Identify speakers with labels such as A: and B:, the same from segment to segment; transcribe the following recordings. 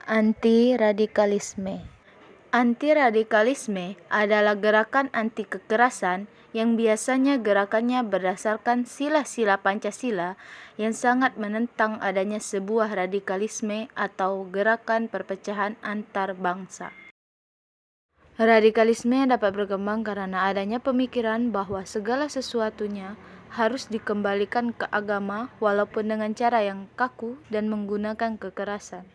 A: Anti-radikalisme. Anti-radikalisme adalah gerakan anti kekerasan yang biasanya gerakannya berdasarkan sila-sila Pancasila yang sangat menentang adanya sebuah radikalisme atau gerakan perpecahan antar bangsa. Radikalisme dapat berkembang karena adanya pemikiran bahwa segala sesuatunya harus dikembalikan ke agama walaupun dengan cara yang kaku dan menggunakan kekerasan.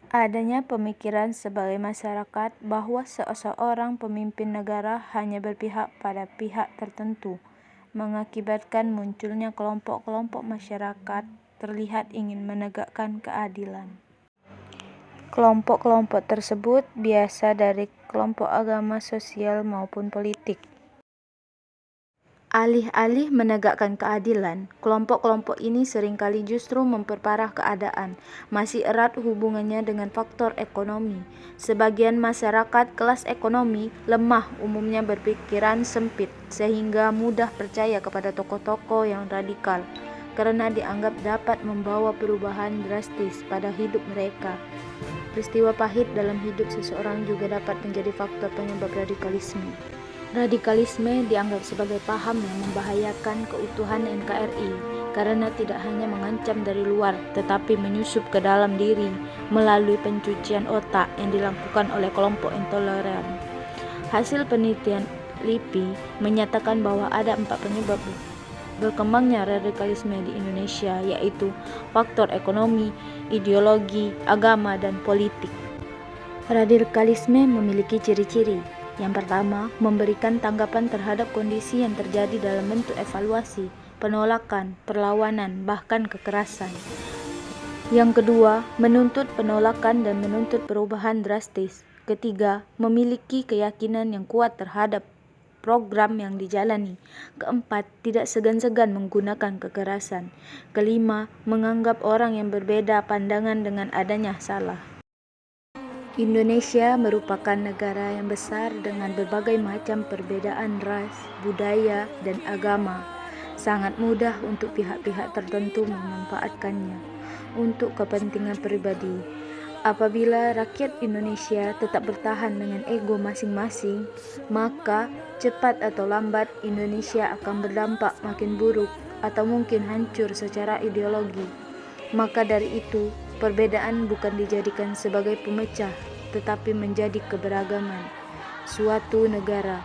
A: Adanya pemikiran sebagai masyarakat bahwa seseorang pemimpin negara hanya berpihak pada pihak tertentu, mengakibatkan munculnya kelompok-kelompok masyarakat terlihat ingin menegakkan keadilan. Kelompok-kelompok tersebut biasa dari kelompok agama, sosial, maupun politik. Alih-alih menegakkan keadilan, kelompok-kelompok ini seringkali justru memperparah keadaan, masih erat hubungannya dengan faktor ekonomi. Sebagian masyarakat kelas ekonomi lemah umumnya berpikiran sempit, sehingga mudah percaya kepada tokoh-tokoh yang radikal, karena dianggap dapat membawa perubahan drastis pada hidup mereka. Peristiwa pahit dalam hidup seseorang juga dapat menjadi faktor penyebab radikalisme. Radikalisme dianggap sebagai paham yang membahayakan keutuhan NKRI karena tidak hanya mengancam dari luar tetapi menyusup ke dalam diri melalui pencucian otak yang dilakukan oleh kelompok intoleran. Hasil penelitian LIPI menyatakan bahwa ada 4 penyebab berkembangnya radikalisme di Indonesia, yaitu faktor ekonomi, ideologi, agama, dan politik. Radikalisme memiliki ciri-ciri. Yang pertama, memberikan tanggapan terhadap kondisi yang terjadi dalam bentuk evaluasi, penolakan, perlawanan, bahkan kekerasan. Yang kedua, menuntut penolakan dan menuntut perubahan drastis. Ketiga, memiliki keyakinan yang kuat terhadap program yang dijalani. Keempat, tidak segan-segan menggunakan kekerasan. Kelima, menganggap orang yang berbeda pandangan dengan adanya salah. Indonesia merupakan negara yang besar dengan berbagai macam perbedaan ras, budaya, dan agama. Sangat mudah untuk pihak-pihak tertentu memanfaatkannya untuk kepentingan pribadi. Apabila rakyat Indonesia tetap bertahan dengan ego masing-masing, maka cepat atau lambat Indonesia akan berdampak makin buruk atau mungkin hancur secara ideologi. Maka dari itu, perbedaan bukan dijadikan sebagai pemecah, tetapi menjadi keberagaman suatu negara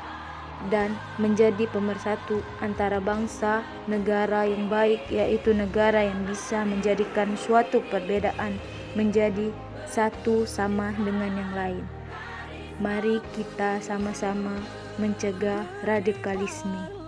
A: dan menjadi pemersatu antara bangsa. Negara yang baik yaitu negara yang bisa menjadikan suatu perbedaan menjadi satu sama dengan yang lain. Mari kita sama-sama mencegah radikalisme.